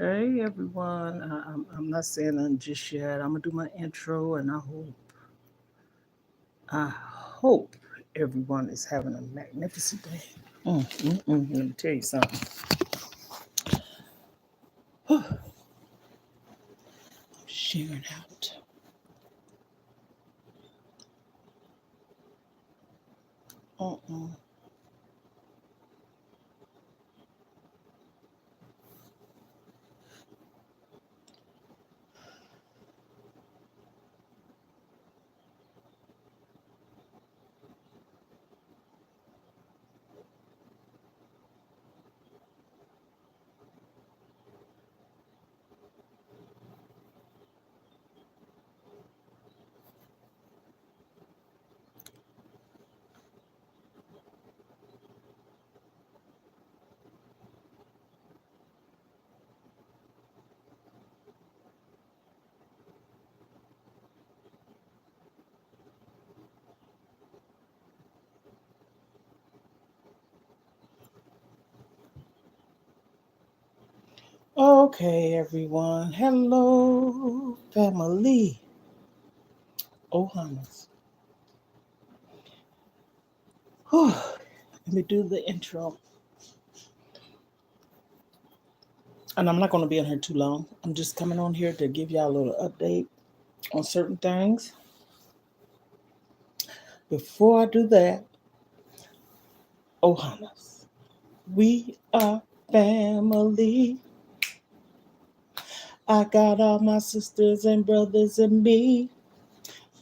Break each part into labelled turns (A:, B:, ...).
A: Hey everyone, I'm not saying nothing just yet. I'm gonna do my intro, and I hope everyone is having a magnificent day. Let me tell you something. I'm sharing out. Mm-mm. Okay, everyone. Hello, family. Oh, hummus. Whew. Let me do the intro, and I'm not going to be on here too long. I'm just coming on here to give y'all a little update on certain things. Before I do that, Ohanas, we are family. I got all my sisters and brothers and me.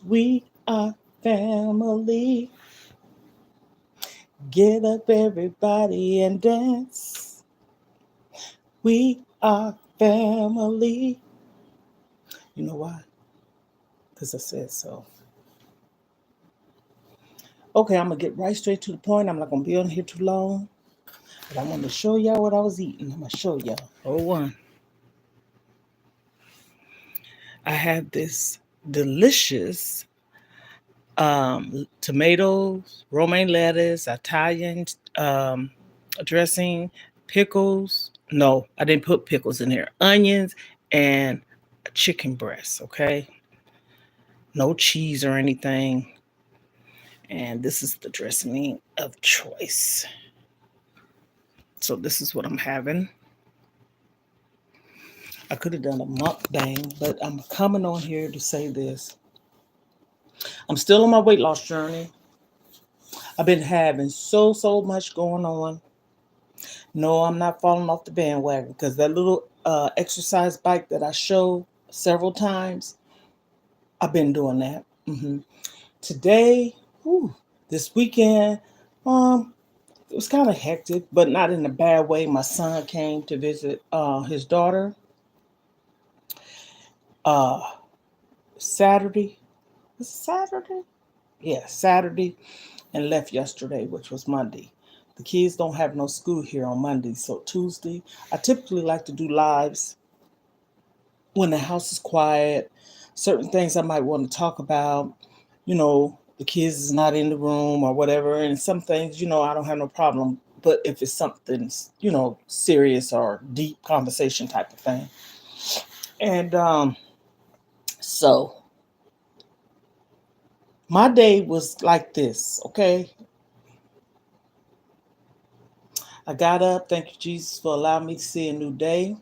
A: We are family. Get up, everybody, and dance. We are family. You know why? Because I said so. Okay, I'm going to get right straight to the point. I'm not going to be on here too long. But I want to show y'all what I was eating. I'm going to show y'all. Hold on. I had this delicious tomatoes, romaine lettuce, Italian dressing, pickles. No, I didn't put pickles in there. Onions and chicken breast. Okay, no cheese or anything. And this is the dressing of choice. So this is what I'm having. I could have done a mukbang, but I'm coming on here to say this. I'm still on my weight loss journey. I've been having so much going on. No, I'm not falling off the bandwagon because that little exercise bike that I showed several times, I've been doing that. Today, whew, this weekend, um, it was kind of hectic, but not in a bad way. My son came to visit his daughter uh, Saturday. Was it Saturday? Yeah, Saturday, and left yesterday, which was Monday. The kids don't have no school here on Monday, so Tuesday, I typically like to do lives when the house is quiet, certain things I might want to talk about, the kids is not in the room or whatever. And some things, I don't have no problem. But if it's something, serious or deep conversation type of thing. And so my day was like this, okay? I got up, thank you, Jesus, for allowing me to see a new day.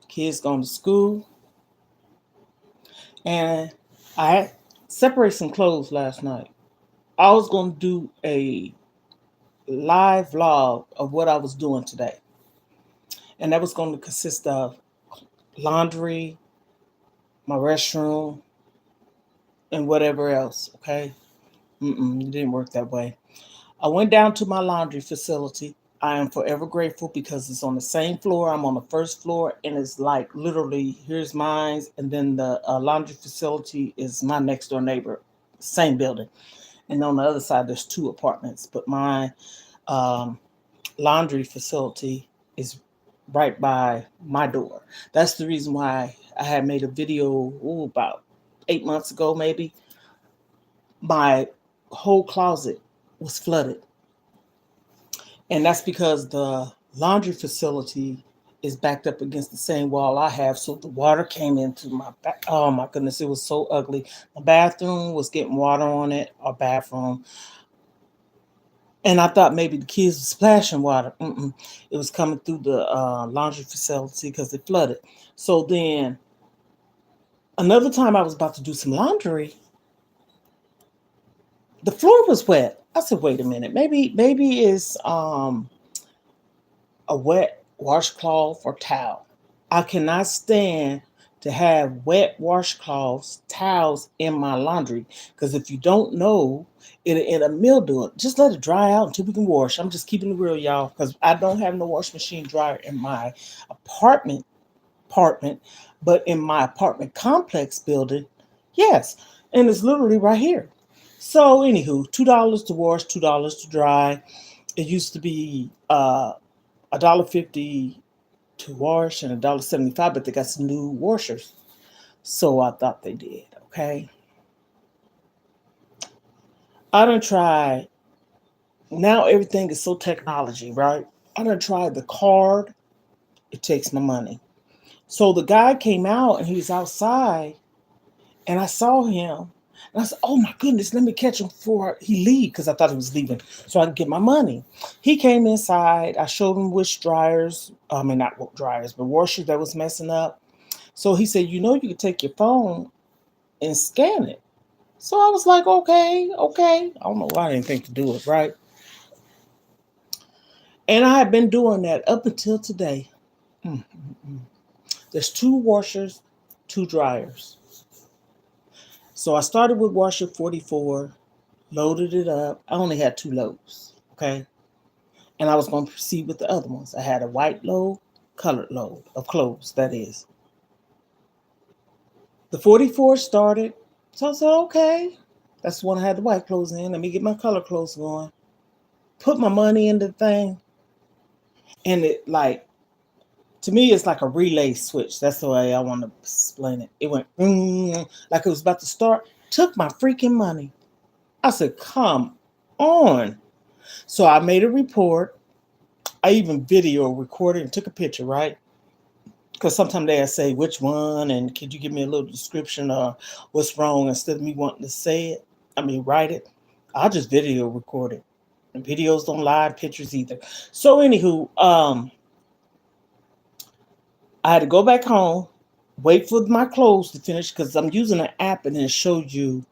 A: Kids going to school. And I separated some clothes last night. I was going to do a live vlog of what I was doing today. And that was going to consist of laundry, my restroom, and whatever else. Okay. It didn't work that way. I went down to my laundry facility. I am forever grateful because it's on the same floor. I'm on the first floor, and it's like literally here's mine, and then the laundry facility is my next door neighbor, same building. And on the other side, there's two apartments, but my um, laundry facility is right by my door. That's the reason why I had made a video about 8 months ago, maybe. My whole closet was flooded. And that's because the laundry facility is backed up against the same wall I have. So the water came into my back. Oh my goodness, it was so ugly. My bathroom was getting water on it, our bathroom. And I thought maybe the kids were splashing water. Mm-mm. It was coming through the laundry facility because it flooded. So then another time I was about to do some laundry, the floor was wet. I said, wait a minute, maybe it's a wet washcloth or towel. I cannot stand to have wet washcloths, towels in my laundry because if you don't know, it'll mildew it. Just let it dry out until we can wash. I'm just keeping it real, y'all, because I don't have no wash machine dryer in my apartment apartment, but in my apartment complex building, yes, and it's literally right here. So, anywho, $2 to wash, $2 to dry. It used to be $1.50 to wash and $1.75, but they got some new washers. So I thought they did. Okay. I don't try. Now everything is so technology, right? I don't try the card. It takes my money. So the guy came out and he was outside and I saw him. And I said, oh my goodness, let me catch him before he leave because I thought he was leaving so I could get my money. He came inside. I showed him which dryers, I mean, not dryers, but washers that was messing up. So he said, you know, you could take your phone and scan it. So I was like, okay, okay. I don't know why I didn't think to do it, right? And I had been doing that up until today. Mm, mm, mm. There's two washers, two dryers. So I started with washer 44, loaded it up. I only had two loads, okay? And I was going to proceed with the other ones. I had a white load, colored load of clothes, that is. The 44 started. So I said, okay, that's the one I had the white clothes in. Let me get my color clothes going. Put my money in the thing. And it like, to me, it's like a relay switch. That's the way I want to explain it. It went like it was about to start. Took my freaking money. I said, come on. So I made a report. I even video recorded and took a picture, right? Because sometimes they'll say which one and could you give me a little description of what's wrong instead of me wanting to say it. I mean, write it. I'll just video record it. And videos don't lie, pictures either. So anywho, I had to go back home, wait for my clothes to finish because I'm using an app and it shows you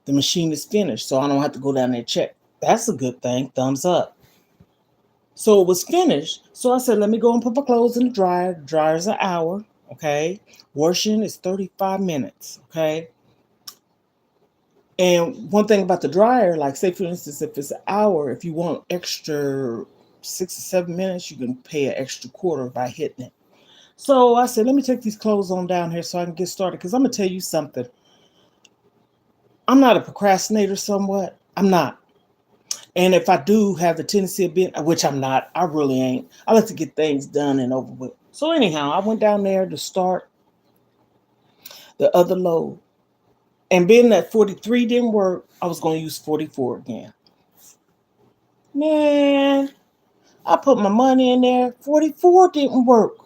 A: the machine is finished. So I don't have to go down there and check. That's a good thing. Thumbs up. So it was finished. So I said, let me go and put my clothes in the dryer. The dryer's an hour. Okay. Washing is 35 minutes. Okay. And one thing about the dryer, like say for instance, if it's an hour, if you want extra 6 or 7 minutes, you can pay an extra quarter by hitting it. So I said, let me take these clothes on down here so I can get started. Because I'm going to tell you something. I'm not a procrastinator somewhat. I'm not. And if I do have the tendency of being, which I'm not, I really ain't. I like to get things done and over with. So anyhow, I went down there to start the other load. And being that 43 didn't work, I was going to use 44 again. Man, I put my money in there. 44 didn't work,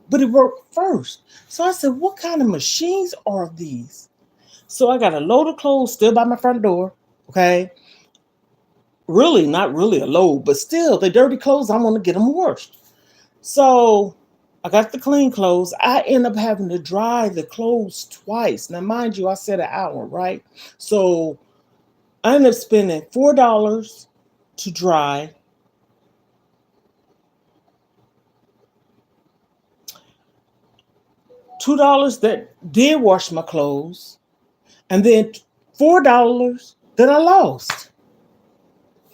A: but it worked first. So I said, what kind of machines are these? So I got a load of clothes still by my front door. Okay. Really, not really a load, but still, they dirty clothes. I want to get them washed. So I got the clean clothes. I end up having to dry the clothes twice. Now, mind you, I said an hour, right? So I ended up spending $4 to dry, $2 that did wash my clothes, and then $4 that I lost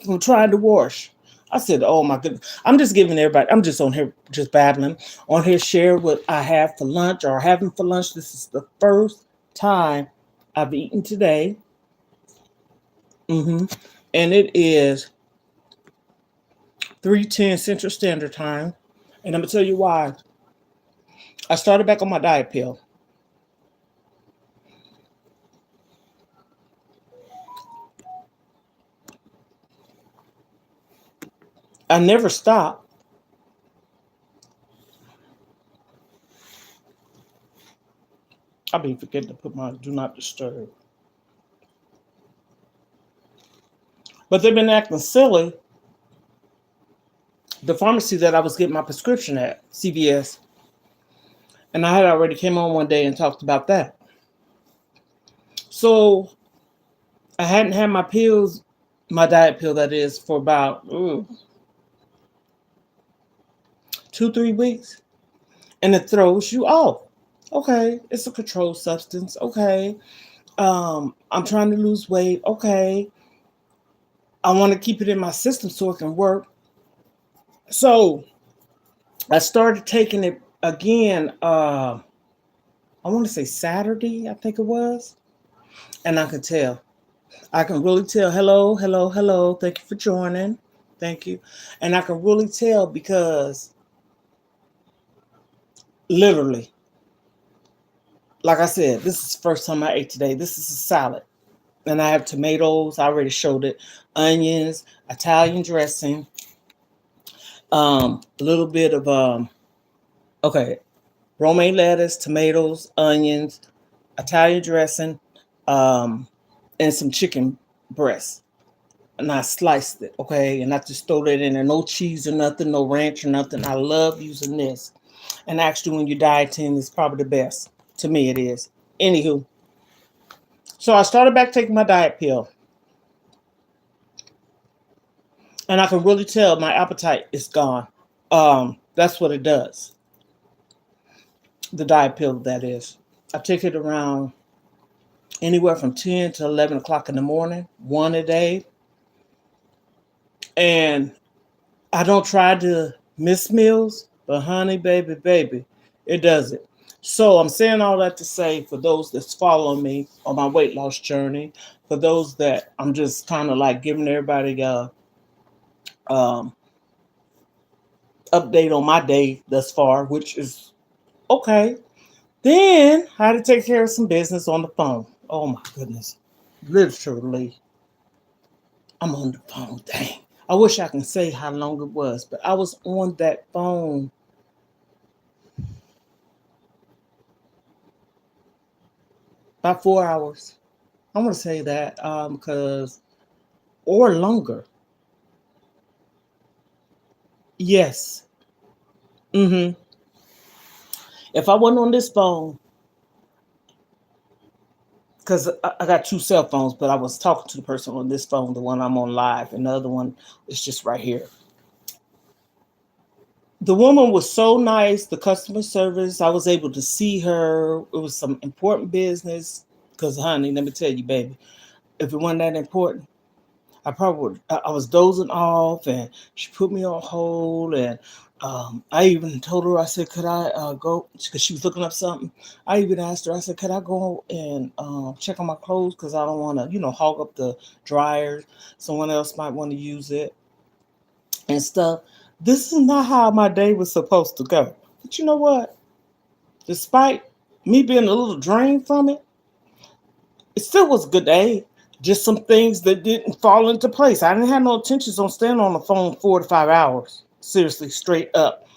A: from trying to wash. I said, oh my goodness. I'm just giving everybody, I'm just on here, just babbling, on here, share what I have for lunch or having for lunch. This is the first time I've eaten today. hmm And it is 3:10 Central Standard Time. And I'm going to tell you why. I started back on my diet pill. I never stopped. I be forgetting to put my do not disturb. But they've been acting silly. The pharmacy that I was getting my prescription at, CVS, and I had already came on one day and talked about that. So I hadn't had my pills, my diet pill that is, for about 2, 3 weeks, and it throws you off. Okay, it's a controlled substance. Okay, I'm trying to lose weight. Okay, I want to keep it in my system so it can work. So I started taking it again. I want to say Saturday, I think it was, and I could tell. I can really tell. Hello, hello, hello. Thank you for joining. Thank you. And I can really tell because literally, like I said, this is the first time I ate today. This is a salad. And I have tomatoes. I already showed it. Onions, Italian dressing, a little bit of okay, romaine lettuce, tomatoes, onions, Italian dressing, um, and some chicken breast. And I sliced it, okay, and I just throw that in there. No cheese or nothing, no ranch or nothing. I love using this. And actually, when you're dieting, it's probably the best. To me, it is. Anywho, so I started back taking my diet pill, and I can really tell my appetite is gone. That's what it does. The diet pill, that is. I take it around anywhere from 10 to 11 o'clock in the morning, one a day. And I don't try to miss meals, but honey, baby, baby, it does it. So I'm saying all that to say, for those that's following me on my weight loss journey, for those that I'm just kind of like giving everybody a um, update on my day thus far, which is okay. Then I had to take care of some business on the phone. Oh my goodness, literally, I'm on the phone. Dang. I wish I can say how long it was, but I was on that phone about 4 hours. I want to say that because or longer. Yes. Mm-hmm. If I wasn't on this phone, because I got two cell phones, but I was talking to the person on this phone, the one I'm on live, and the other one is just right here. The woman was so nice. The customer service, I was able to see her. It was some important business. Because, honey, let me tell you, baby, if it wasn't that important, I probably would. I was dozing off, and she put me on hold. And I even told her, I said, "Could I go?" Because she was looking up something. I even asked her, I said, "Could I go and check on my clothes? Because I don't want to, hog up the dryer. Someone else might want to use it and stuff." This is not how my day was supposed to go. But you know what? Despite me being a little drained from it, it still was a good day. Just some things that didn't fall into place. I didn't have no intentions on staying on the phone 4 to 5 hours. Seriously, straight up.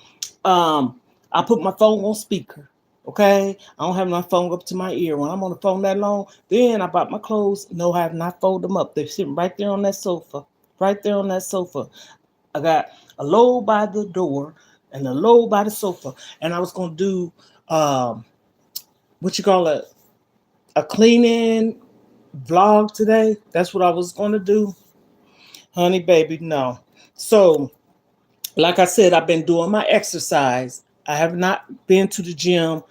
A: I put my phone on speaker. Okay, I don't have my phone up to my ear. When I'm on the phone that long, then I bought my clothes. No, I have not fold them up. They're sitting right there on that sofa. Right there on that sofa. I got a load by the door and a load by the sofa. And I was gonna do what you call a cleaning vlog today. That's what I was gonna do. Honey baby, no. So like I said, I've been doing my exercise. I have not been to the gym,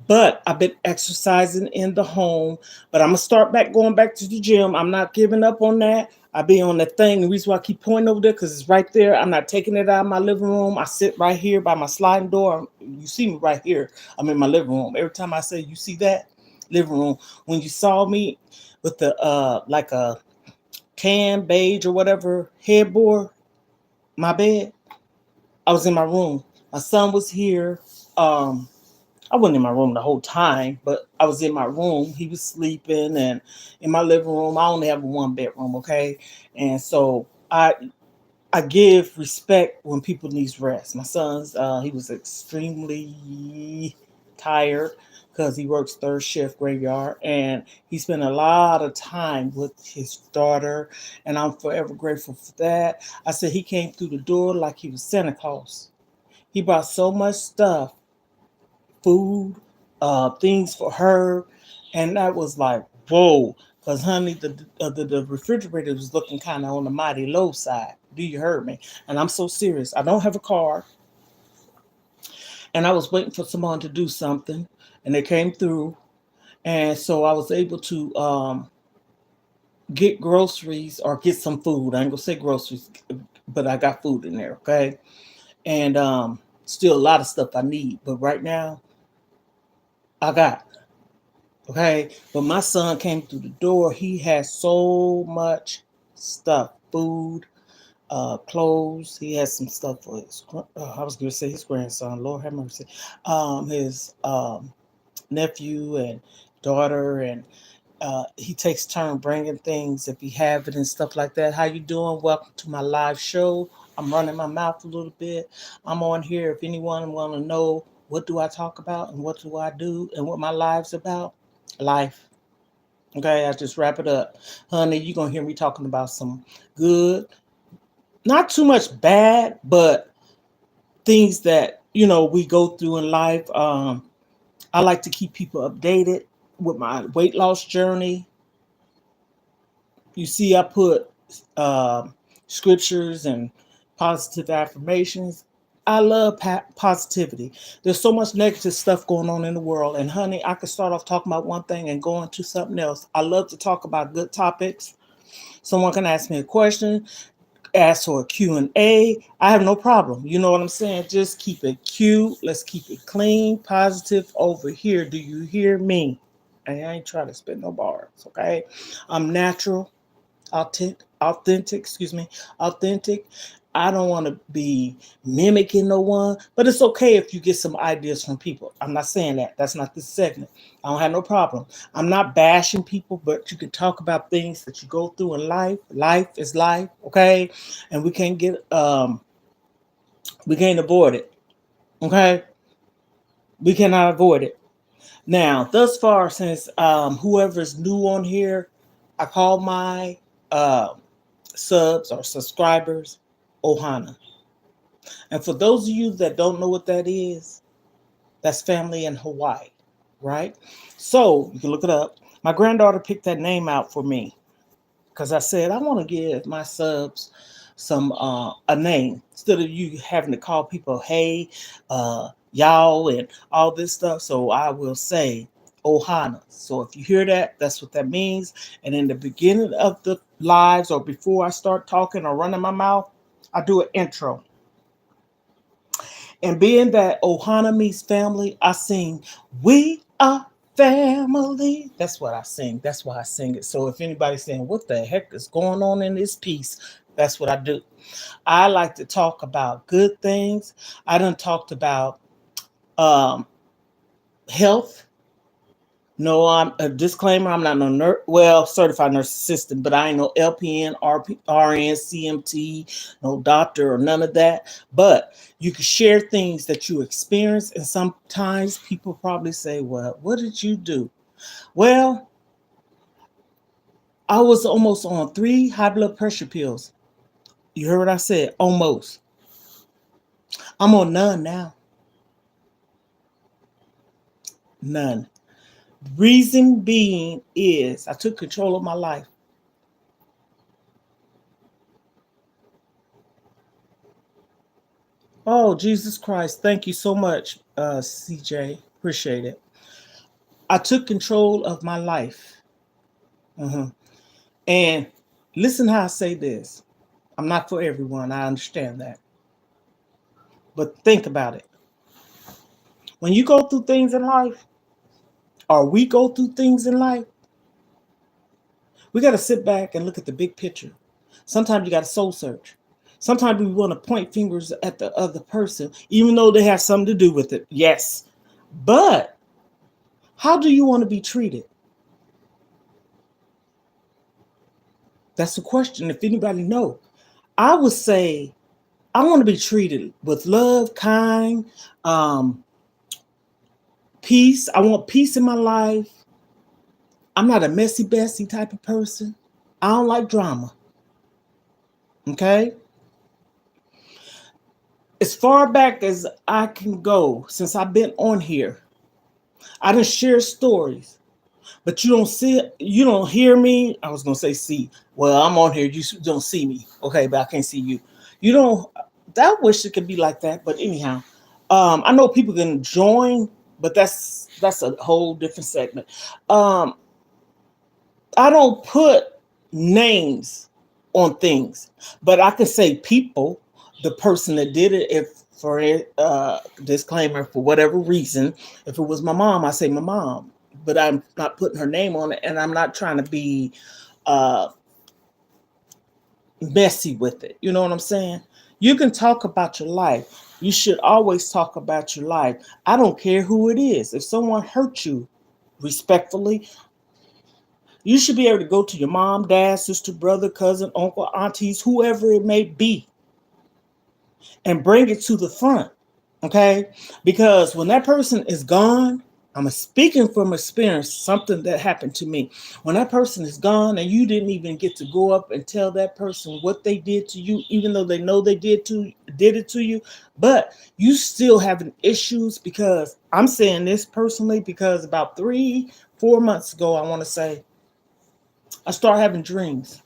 A: but I've been exercising in the home. But I'm gonna start back going back to the gym. I'm not giving up on that. I be on that thing. The reason why I keep pointing over there because it's right there. I'm not taking it out of my living room. I sit right here by my sliding door. You see me right here. I'm in my living room. Every time I say you see that living room, when you saw me with the like a tan beige or whatever headboard, my bed, I was in my room. My son was here. Um, I wasn't in my room the whole time, but I was in my room. He was sleeping, and in my living room, I only have a one bedroom, okay? And so I give respect when people needs rest. My son's he was extremely tired because he works third shift graveyard, and he spent a lot of time with his daughter, and I'm forever grateful for that. I said he came through the door like he was Santa Claus. He brought so much stuff, food, things for her, and that was like, whoa. Because honey, the refrigerator was looking kind of on the mighty low side. Do you heard me? And I'm so serious. I don't have a car, and I was waiting for someone to do something, and they came through, and so I was able to get groceries or get some food. I ain't gonna say groceries, but I got food in there, okay? And still a lot of stuff I need, but right now I got, okay. But my son came through the door. He has so much stuff, food, clothes. He has some stuff for his. I was gonna say his grandson. Lord have mercy. His nephew and daughter, and he takes turn bringing things if he have it and stuff like that. How you doing? Welcome to my live show. I'm running my mouth a little bit. I'm on here. If anyone want to know what do I talk about and what do I do and what my life's about, life. Okay, I just wrap it up, honey. You're gonna hear me talking about some good, not too much bad, but things that we go through in life. I like to keep people updated with my weight loss journey. You see, I put scriptures and positive affirmations. I love positivity. There's so much negative stuff going on in the world, and honey, I could start off talking about one thing and go into something else. I love to talk about good topics. Someone can ask me a question, ask for a Q&A. I have no problem. You know what I'm saying? Just keep it cute. Let's keep it clean, positive over here. Do you hear me? And I ain't trying to spit no bars, okay? I'm natural, authentic, excuse me, authentic. I don't want to be mimicking no one, but it's okay if you get some ideas from people. I'm not saying that. That's not this segment. I don't have no problem. I'm not bashing people, but you can talk about things that you go through in life. Life is life, okay? And we can't avoid it. Okay? We cannot avoid it. Now, thus far, since whoever's new on here, I call my uh, subs or subscribers Ohana. And for those of you that don't know what that is, that's family in Hawaii, right? So you can look it up. My granddaughter picked that name out for me because I said I want to give my subs some a name instead of you having to call people hey, y'all, and all this stuff. So I will say Ohana. So if you hear that, that's what that means. And in the beginning of the lives or before I start talking or running my mouth, I do an intro. And being that Ohana means family, I sing We Are Family. That's what I sing. That's why I sing it. So if anybody's saying, what the heck is going on in this piece? That's what I do. I like to talk about good things. I done talked about um, health. No, I'm a disclaimer. I'm not no certified nurse assistant, but I ain't no LPN, RN, CMT, no doctor or none of that. But you can share things that you experience, and sometimes people probably say, "Well, what did you do?" Well, I was almost on 3 high blood pressure pills. You heard what I said? Almost. I'm on none now. None. Reason being is I took control of my life. Oh, Jesus Christ. Thank you so much, CJ. Appreciate it. I took control of my life. Uh-huh. And listen how I say this. I'm not for everyone. I understand that. But think about it. When you go through things in life, or we go through things in life, we got to sit back and look at the big picture. Sometimes you got to soul search. Sometimes we want to point fingers at the other person, even though they have something to do with it. Yes. But how do you want to be treated? That's the question. If anybody know, I would say I want to be treated with love, kind, peace. I want peace in my life. I'm not a messy Bessie type of person. I don't like drama. Okay? As far back as I can go since I've been on here, I done share stories, but you don't see it, you don't hear me. I was gonna say see. Well, I'm on here, you don't see me. Okay, but I can't see you. You don't that wish it could be like that, but anyhow. I know people can join, but that's a whole different segment. Um, I don't put names on things, but I can say people, the person that did it. If for disclaimer, for whatever reason, if it was my mom, I say my mom, but I'm not putting her name on it, and I'm not trying to be uh, messy with it. You know what I'm saying? You can talk about your life. You should always talk about your life. I don't care who it is. If someone hurt you respectfully, you should be able to go to your mom, dad, sister, brother, cousin, uncle, aunties, whoever it may be, and bring it to the front. Okay? Because when that person is gone, I'm speaking from experience, something that happened to me. When that person is gone and you didn't even get to go up and tell that person what they did to you, even though they know they did it to you, but you still having issues. Because I'm saying this personally, because about 3-4 months ago, I want to say, I started having dreams,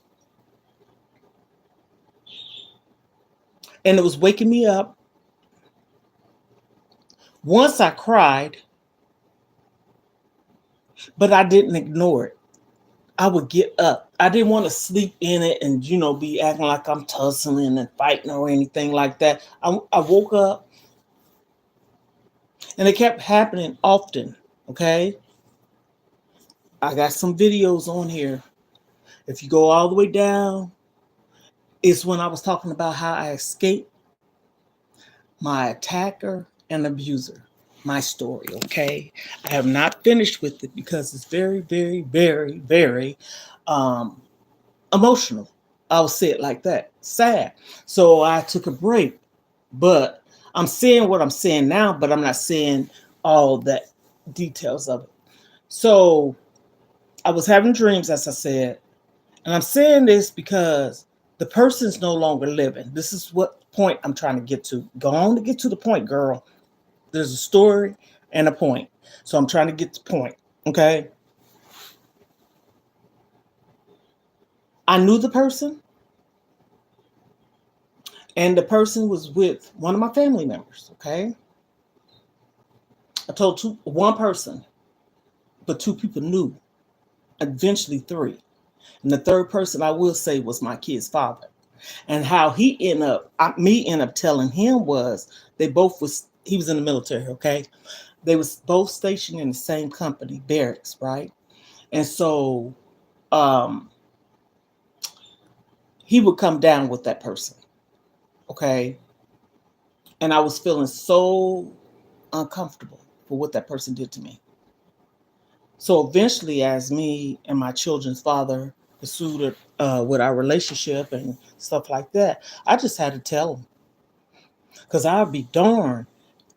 A: and it was waking me up. Once I cried, but I didn't ignore it. I would get up. I didn't want to sleep in it and, be acting like I'm tussling and fighting or anything like that. I woke up, and it kept happening often. Okay. I got some videos on here. If you go all the way down, it's when I was talking about how I escaped my attacker and abuser. My story. Okay. I have not finished with it because it's very, very, very, very um, emotional. I'll say it like that. Sad. So I took a break, but I'm saying what I'm saying now, but I'm not saying all the details of it. So I was having dreams, as I said, and I'm saying this because the person's no longer living. This is what point I'm trying to get to. Go on to get to the point, girl. There's a story and a point. So I'm trying to get to the point. Okay. I knew the person, and the person was with one of my family members. Okay. I told one person, but two people knew. Eventually three. And the third person I will say was my kid's father. And how he me end up telling him was he was in the military, okay? They was both stationed in the same company, barracks, right? And so um he would come down with that person, okay? And I was feeling so uncomfortable for what that person did to me. So eventually, as me and my children's father pursued with our relationship and stuff like that, I just had to tell him, because I'd be darned.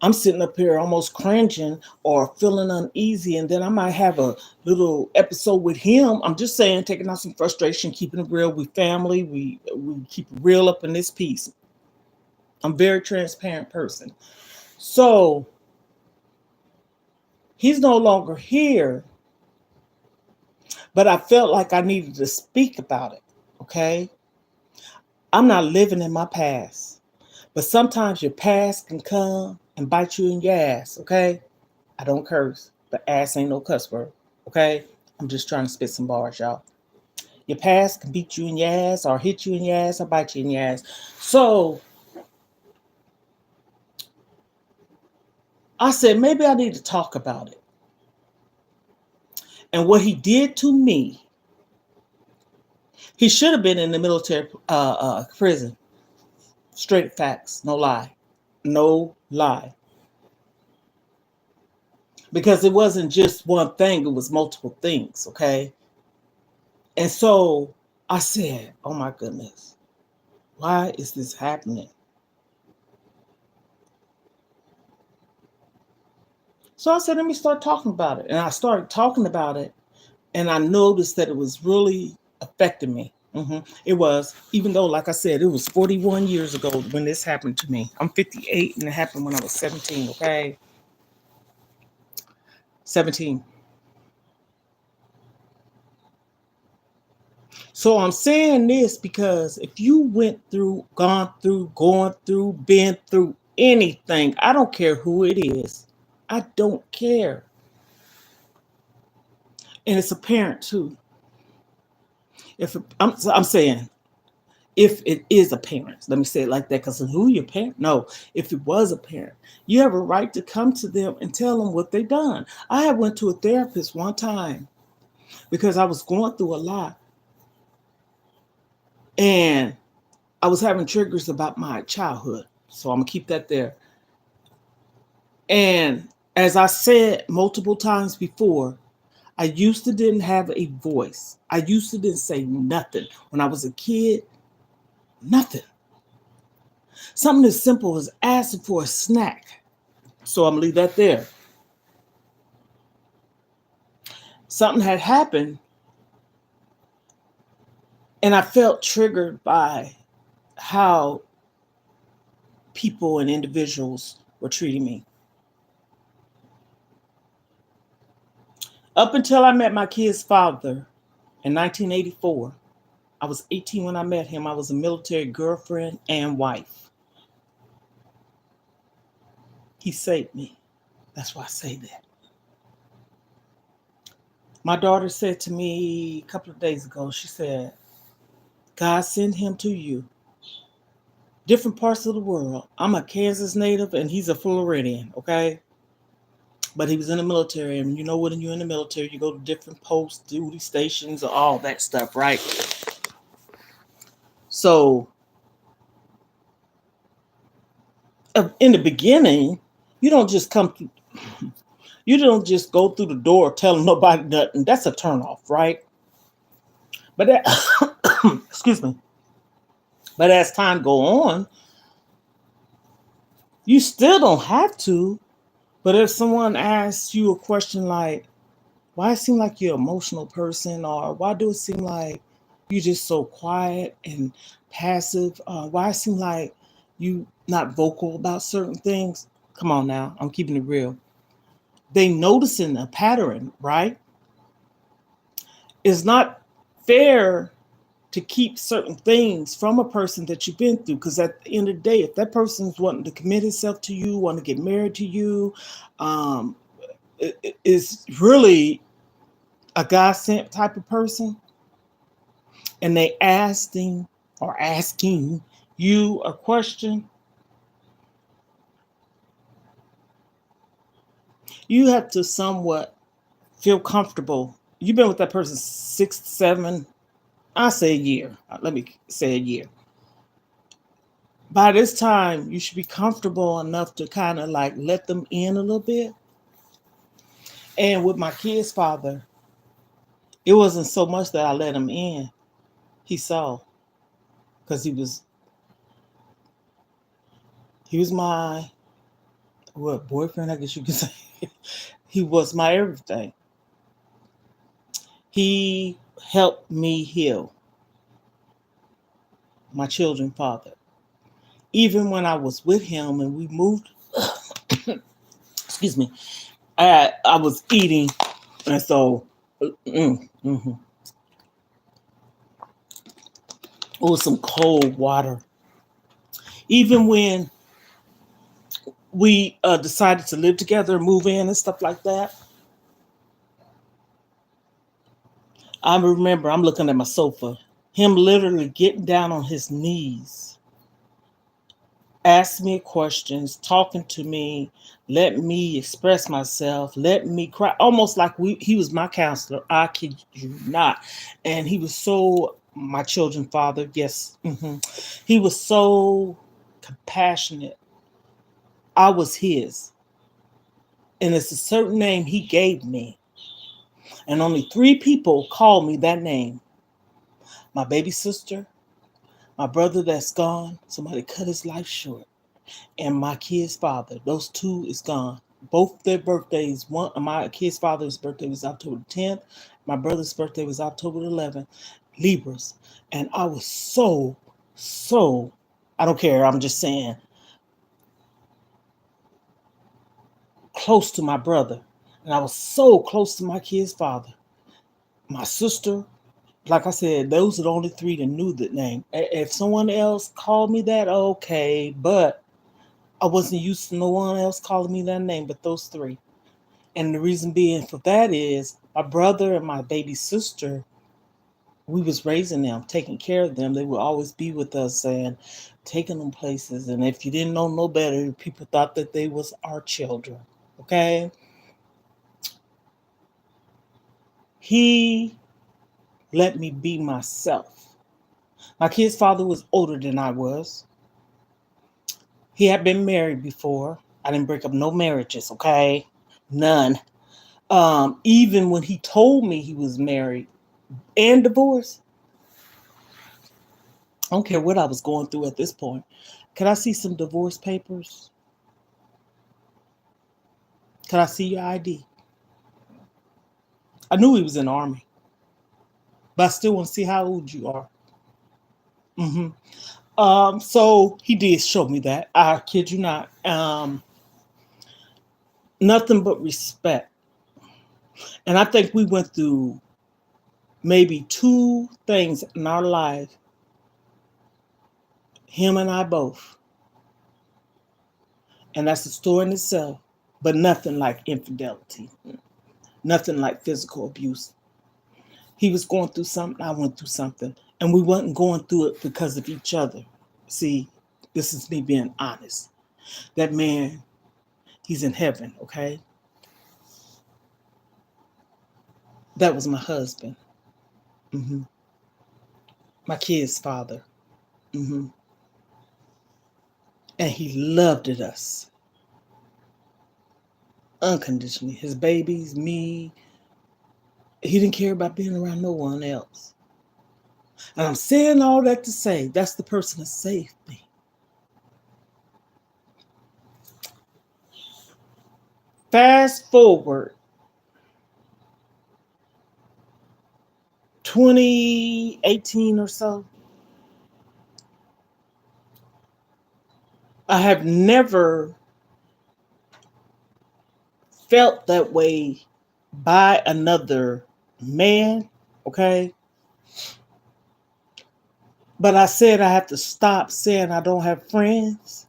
A: I'm sitting up here almost cringing or feeling uneasy, and then I might have a little episode with him. I'm just saying, taking out some frustration, keeping it real. We family. We keep it real up in this piece. I'm a very transparent person. So he's no longer here, but I felt like I needed to speak about it. Okay. I'm not living in my past, but sometimes your past can come and bite you in your ass. Okay. I don't curse, but ass ain't no cuss word. Okay. I'm just trying to spit some bars, y'all. Your past can beat you in your ass or hit you in your ass or bite you in your ass. So I said, maybe I need to talk about it. And what he did to me, he should have been in the military prison. Straight facts, no lie. No lie. Because it wasn't just one thing, it was multiple things, okay? And so I said, oh my goodness, why is this happening? So I said, let me start talking about it. And I started talking about it, and I noticed that it was really affecting me. It was, even though, like I said, it was 41 years ago when this happened to me. I'm 58, and it happened when I was 17, okay? 17. So I'm saying this because if you went through, gone through, going through, been through anything, I don't care who it is. I don't care. And it's a parent too. If I'm saying if it is a parent, let me say it like that, because who your parent? No, if it was a parent, you have a right to come to them and tell them what they done. I had went to a therapist one time because I was going through a lot, and I was having triggers about my childhood. So I'm gonna keep that there. And as I said multiple times before, I used to didn't have a voice. I used to didn't say nothing. When I was a kid, nothing. Something as simple as asking for a snack. So I'm gonna leave that there. Something had happened, and I felt triggered by how people and individuals were treating me. Up until I met my kid's father in 1984, I was 18 when I met him. I was a military girlfriend and wife. He saved me. That's why I say that. My daughter said to me a couple of days ago, she said, God sent him to you. Different parts of the world. I'm a Kansas native and he's a Floridian, okay? But he was in the military. And you know when you're in the military, you go to different posts, duty stations, all that stuff, right? So in the beginning, you don't just come to, you don't just go through the door telling nobody nothing. That's a turnoff, right? But that, excuse me. But as time go on, you still don't have to. But if someone asks you a question like, why it seem like you're an emotional person, or why do it seem like you're just so quiet and passive? Why it seem like you not vocal about certain things? Come on now, I'm keeping it real. They noticing a pattern, right? It's not fair to keep certain things from a person that you've been through, because at the end of the day, if that person's wanting to commit himself to you, want to get married to you, um, is really a God sent type of person, and they asking you a question, you have to somewhat feel comfortable. You've been with that person 6, 7, I say a year. Let me say a year. By this time, you should be comfortable enough to kind of like let them in a little bit. And with my kid's father, it wasn't so much that I let him in. He saw, because he was my what boyfriend, I guess you could say. He was my everything. He helped me heal my children's father. Even when I was with him and we moved, excuse me, I was eating, and so it was some cold water. Even when we decided to live together, move in, and stuff like that, I remember I'm looking at my sofa, him literally getting down on his knees, asking me questions, talking to me, let me express myself, let me cry, almost like he was my counselor. I kid you not. And he was so, my children's father, yes, he was so compassionate. I was his. And it's a certain name he gave me. And only 3 people called me that name: my baby sister, my brother that's gone, somebody cut his life short, and my kid's father. Those 2 is gone. both their birthdays. One my kid's father's birthday was October 10th. My brother's birthday was October 11th. Libras. And I was so, I don't care. I'm just saying, close to my brother. And I was so close to my kid's father. My sister, like I said, those are the only three that knew the name. If someone else called me that, okay. But I wasn't used to no one else calling me that name but those three. And the reason being for that is my brother and my baby sister, we was raising them, taking care of them. They would always be with us and taking them places. And if you didn't know no better, people thought that they was our children. Okay. He let me be myself. My kid's father was older than I was. He had been married before. I didn't break up no marriages, okay? None. Even when he told me he was married and divorced, I don't care what I was going through at this point. Can I see some divorce papers? Can I see your ID? I knew he was in the army, but I still want to see how old you are. hmm So he did show me that. I kid you not. Nothing but respect. And I think we went through maybe two things in our life, him and I both. And that's a story in itself, but nothing like infidelity, nothing like physical abuse. He was going through something, I went through something, and we wasn't going through it because of each other. See, this is me being honest. That man, he's in heaven, okay? That was my husband, hmm my kid's father, hmm and he loved it us unconditionally. His babies, me, he didn't care about being around no one else. And I'm saying all that to say that's the person that saved me. Fast forward 2018 or so, I have never felt that way by another man, okay? But I said I have to stop saying I don't have friends.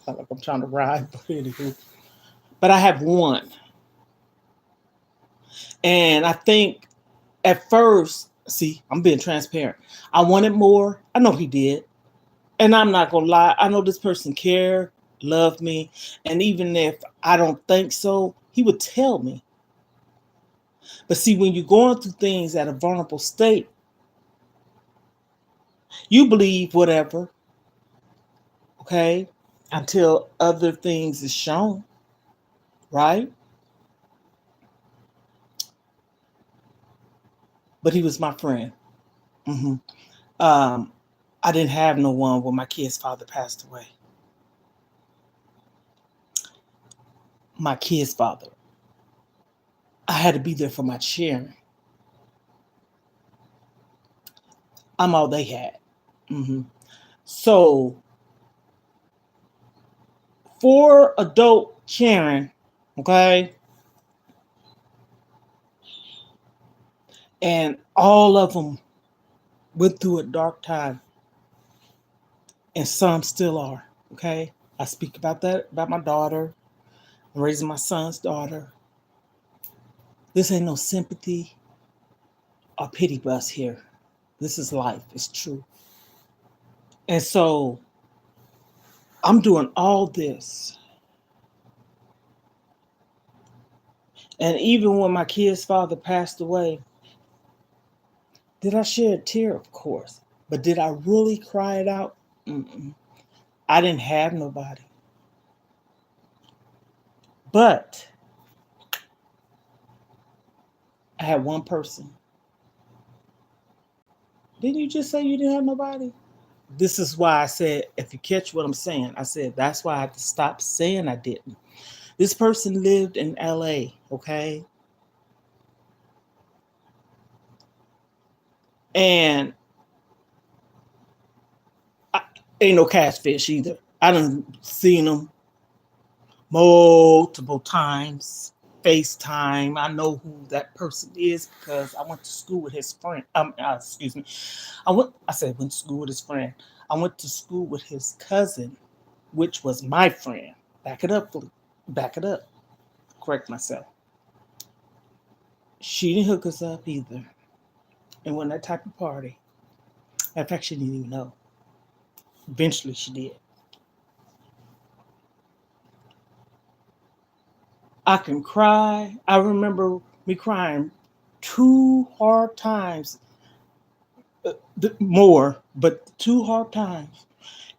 A: Sound like I'm trying to ride, but anywho. But I have one. And I think at first, see, I'm being transparent. I wanted more. I know he did. And I'm not gonna lie, I know this person cared, loved me, and even if I don't think so, he would tell me. But see, when you're going through things at a vulnerable state, you believe whatever, okay, until other things is shown, right? But he was my friend. hmm Um, I didn't have no one when my kid's father passed away. My kid's father. I had to be there for my children. I'm all they had. hmm So four adult children, okay, and all of them went through a dark time, and some still are. Okay, I speak about that about my daughter, raising my son's daughter. This ain't no sympathy or pity bus here. This is life. It's true. And so I'm doing all this, and even when my kid's father passed away, did I shed a tear? Of course, but did I really cry it out? Mm-mm. I didn't have nobody. But I had one person. Didn't you just say you didn't have nobody? This is why I said, if you catch what I'm saying, I said that's why I had to stop saying I didn't. This person lived in LA, okay? And I, ain't no catfish either. I done seen them multiple times. FaceTime. I know who that person is because I went to school with his friend. Excuse me. I said went to school with his friend. I went to school with his cousin, which was my friend. Back it up, back it up. Correct myself. She didn't hook us up either. And when that type of party, in fact, she didn't even know. Eventually, she did. I can cry. I remember me crying 2 hard times, more, but 2 hard times.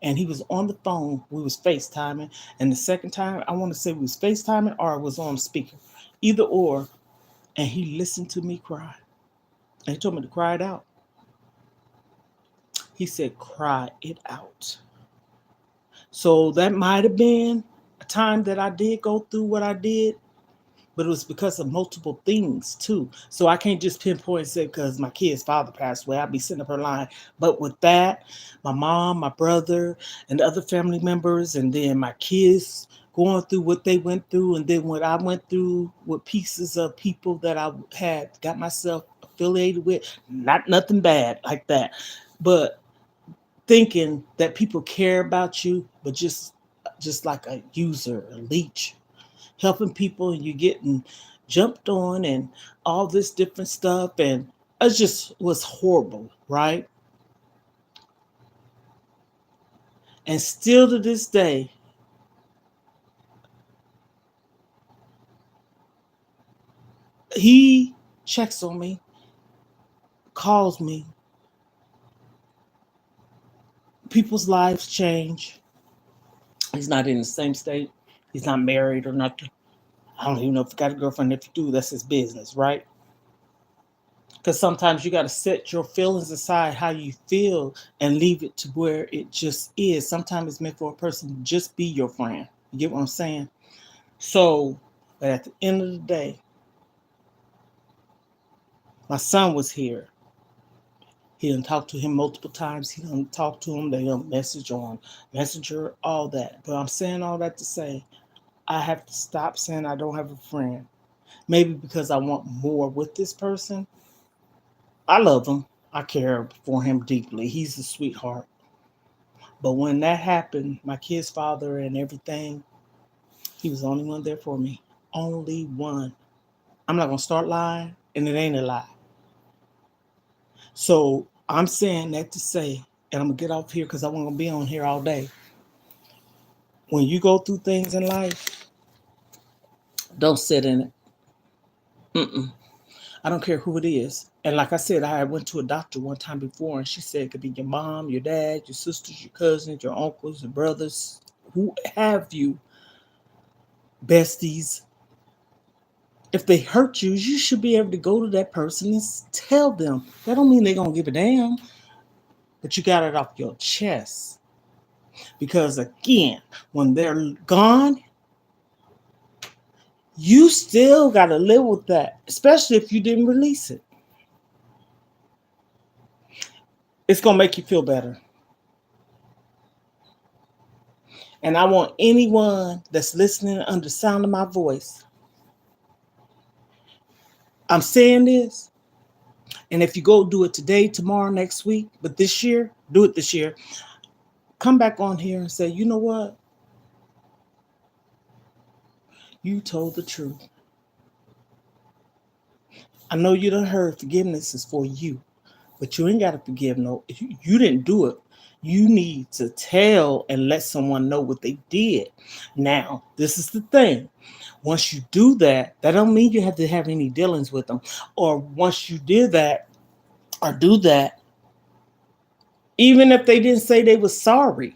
A: And he was on the phone. We was FaceTiming. And the second time, I want to say we was FaceTiming or it was on speaker. Either or. And he listened to me cry. And he told me to cry it out. He said, cry it out. So that might have been a time that I did go through what I did, but it was because of multiple things too. So I can't just pinpoint and say because my kid's father passed away, I'd be sitting up her line. But with that, my mom, my brother, and the other family members, and then my kids going through what they went through, and then what I went through with pieces of people that I had got myself affiliated with, not nothing bad like that, but thinking that people care about you, but just like a user, a leech, helping people, and you getting jumped on and all this different stuff, and it just was horrible, right? And still to this day, he checks on me, calls me. People's lives change. He's not in the same state. He's not married or nothing. I don't even know if he got a girlfriend. If you do, that's his business, right? Because sometimes you got to set your feelings aside, how you feel, and leave it to where it just is. Sometimes it's meant for a person to just be your friend. You get what I'm saying? So, but at the end of the day, my son was here. He done talked to him multiple times. He done talked to him. They done message on Messenger, all that. But I'm saying all that to say, I have to stop saying I don't have a friend. Maybe because I want more with this person. I love him. I care for him deeply. He's a sweetheart. But when that happened, my kid's father and everything, he was the only one there for me. Only one. I'm not gonna start lying, and it ain't a lie. So I'm saying that to say, and I'm gonna get off here because I want to be on here all day. When you go through things in life, don't sit in it. Mm-mm. I don't care who it is. And like I said, I went to a doctor one time before, and she said it could be your mom, your dad, your sisters, your cousins, your uncles, your brothers, who have you, besties. If they hurt you, you should be able to go to that person and tell them. That don't mean they're gonna give a damn, but you got it off your chest. Because again, when they're gone, you still gotta live with that, especially if you didn't release it. It's gonna make you feel better. And I want anyone that's listening under the sound of my voice. I'm saying this, and if you go do it today, tomorrow, next week, but this year, do it this year. Come back on here and say, you know what? You told the truth. I know you done heard forgiveness is for you, but you ain't got to forgive no. You didn't do it. You need to tell and let someone know what they did. Now, this is the thing. Once you do that, that don't mean you have to have any dealings with them. Or once you did that or do that, even if they didn't say they were sorry,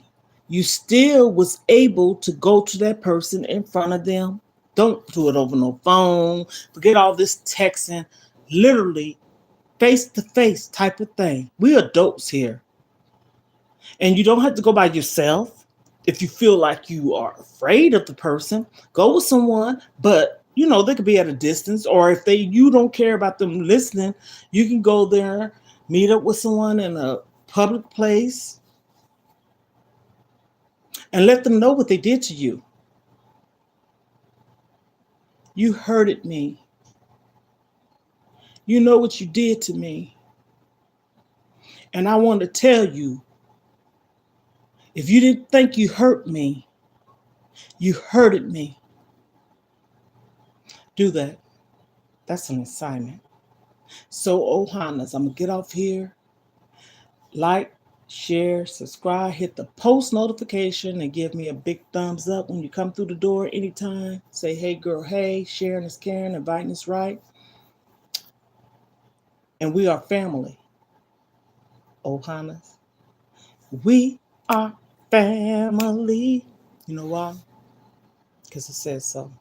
A: you still was able to go to that person in front of them. Don't do it over no phone. Forget all this texting. Literally face to face type of thing. We adults here. And you don't have to go by yourself. If you feel like you are afraid of the person, go with someone, but they could be at a distance. Or if you don't care about them listening, you can go there, meet up with someone in a public place, and let them know what they did to you. You hurted me. You know what you did to me. And I want to tell you, if you didn't think you hurt me, you hurted me. Do that. That's an assignment. So, Ohana's, I'm going to get off here. Like, share, subscribe, hit the post notification, and give me a big thumbs up when you come through the door anytime. Say, hey, girl, hey, sharing is caring, inviting is right. And we are family. Ohana's. We are family. You know why? Because it says so.